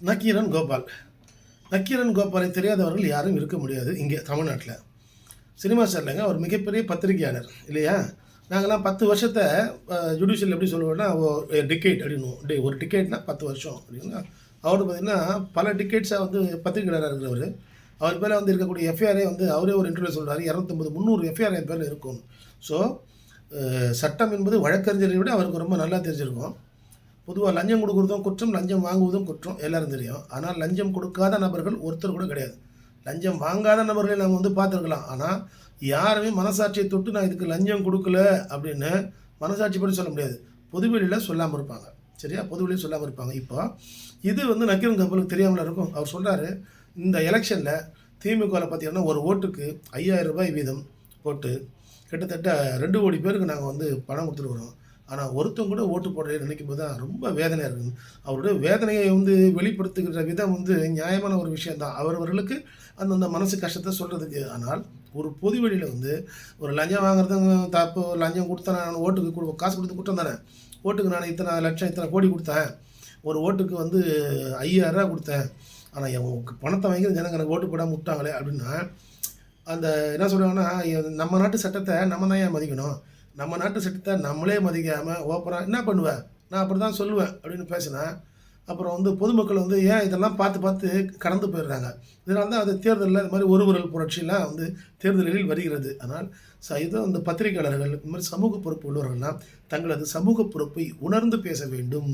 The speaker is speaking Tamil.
நக்கீரன் கோபால். நக்கீரன் கோபாலை தெரியாதவர்கள் யாரும் இருக்க முடியாது இங்கே தமிழ்நாட்டில். சினிமா ஸ்டார்லங்க அவர் மிகப்பெரிய பத்திரிகையாளர் இல்லையா? நாங்கள்லாம் 10 வருஷத்தை ஜுடிஷியல் எப்படி சொல்லுவோம்னா டிக்கெட் அப்படின்னுவோம். ஒரு டிக்கெட்னா 10 வருஷம் அப்படின்னா அவர் பார்த்திங்கன்னா பல டிக்கெட்ஸாக வந்து பத்திரிகையாளராக இருக்கிறவர். அவர் பேரில் வந்து இருக்கக்கூடிய எஃப்ஐஆரே வந்து அவரே ஒரு இன்டர்வியூ சொல்கிறாரு, 250 300 எஃப்ஐஆர் என் பேரில் இருக்கும். ஸோ சட்டம் என்பது வழக்கறிஞரை விட அவருக்கு ரொம்ப நல்லா தெரிஞ்சிருக்கும். பொதுவாக லஞ்சம் கொடுக்குறதும் குற்றம், லஞ்சம் வாங்குவதும் குற்றம் எல்லாரும் தெரியும். ஆனால் லஞ்சம் கொடுக்காத நபர்கள் ஒருத்தர் கூட கிடையாது. லஞ்சம் வாங்காத நபர்களை நம்ம வந்து பார்த்துருக்கலாம். ஆனால் யாருமே மனசாட்சியை தொட்டு நான் இதுக்கு லஞ்சம் கொடுக்கல அப்படின்னு மனசாட்சி படி சொல்ல முடியாது. பொதுவெளியில் சொல்லாமல் இருப்பாங்க. சரியா? பொதுவெளியில் சொல்லாமல் இருப்பாங்க. இப்போ இது வந்து நக்கீரன் கோபாலுக்கு தெரியாமல் இருக்கும். அவர் சொல்கிறாரு, இந்த எலெக்ஷனில் திமுகவில் பார்த்தீங்கன்னா ஒரு ஓட்டுக்கு 5000 ரூபாய் வீதம் போட்டு கிட்டத்தட்ட 2 கோடி பேருக்கு நாங்கள் வந்து பணம் கொடுத்துருக்குறோம். ஆனால் ஒருத்தவங்க கூட ஓட்டு போடுறதை நினைக்கும் போது தான் ரொம்ப வேதனையாக இருக்குது. அவருடைய வேதனையை வந்து வெளிப்படுத்துகிற விதம் வந்து நியாயமான ஒரு விஷயந்தான், அவர்களுக்கு அந்தந்த மனசு கஷ்டத்தை சொல்கிறதுக்கு. ஆனால் ஒரு பொது வெளியில் வந்து ஒரு லஞ்சம் வாங்குறது தப்பு, லஞ்சம் கொடுத்தா நான் ஓட்டுக்கு காசு கொடுத்து குற்றம் தானே. ஓட்டுக்கு நான் இத்தனை லட்சம் இத்தனை கோடி கொடுத்தேன், ஒரு ஓட்டுக்கு வந்து 5000 ரூபா கொடுத்தேன், ஆனால் என் பணத்தை வாங்கி ஜனங்க எனக்கு ஓட்டு போடாமல் விட்டாங்களே அப்படின்னா அந்த என்ன சொல்கிறாங்கன்னா, நம்ம நாட்டு சட்டத்தை நம்ம தான் ஏன் மதிக்கணும், நம்ம நாட்டு சட்டத்தை நம்மளே மதிக்காமல் ஓப்பனாக என்ன பண்ணுவேன், நான் அப்படி தான் சொல்லுவேன் அப்படின்னு பேசினேன். அப்புறம் வந்து பொதுமக்கள் வந்து ஏன் இதெல்லாம் பார்த்து பார்த்து கடந்து போயிடுறாங்க. இதனால தான் அது தேர்தலில் இது மாதிரி ஒரு விரல் புரட்சியெலாம் வந்து தேர்தல்களில் வருகிறது. ஆனால் இதை வந்து பத்திரிகையாளர்கள் இந்த மாதிரி சமூக பொறுப்பு உள்ளவர்கள்லாம் தங்களது சமூக பொறுப்பை உணர்ந்து பேச வேண்டும்.